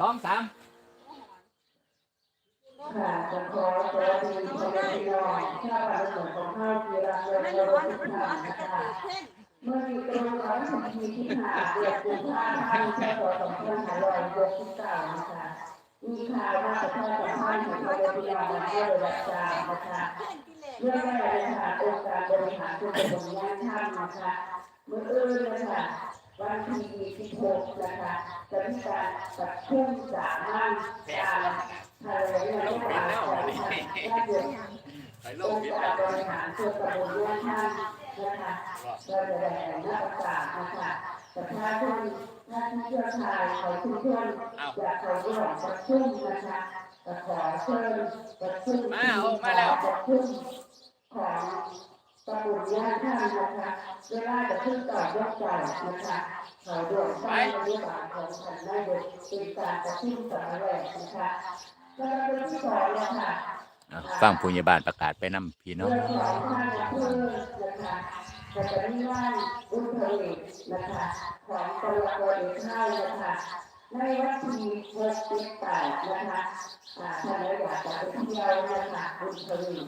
2 3ค่ะจะขอสวัสดีพ่อแม่พี่น้องชาวบ้านสวนของข้าวกีฬาเรือเรือทุกท่านนะคะเมื่อมีตรงร้อยสิบปีที่ผ่านเดือนกุมภาพันธ์พศ2569นะคะมีข่าวว่าประชาสัมพันธ์ของพ่อแม่พี่น้องมาช่วยรับจ้างนะคะเรื่องแรกนะคะองค์การบริหารส่วนตำบลย่านท่ามนะคะเมื่อนะคะวันที่26นะคะจะมีการประชุมสามัญการแถลงนโยบายของทางด้านองค์การบริหารส่วนตำบลย่านท่ามนะคะก็จะแถลงหน้าประกาศนะคะประชาชนหน้าที่เครือข่ายของชุมชนอยากเข้าร่วมประชุมนะคะขอเชิญประชุมประชุมของตำบลย่านท่ามนะคะเวลาจะขึ้นต่อยกใจนะคะเขาร่วมสร้างนโยบายของท่านนายกเป็นการประชุมสำเร็จนะคะประเด็นที่2นะคะฟังผู้ใหญ่บ้านประกาศไปนำพี่น้อง เรื่องของท่านอำเภอนะคะจะเป็นงานบุญผลิตนะคะของจังหวัดระยองนะคะในวันที่6-8นะคะท่านอยากจะไปเที่ยวนะคะบุญผลิต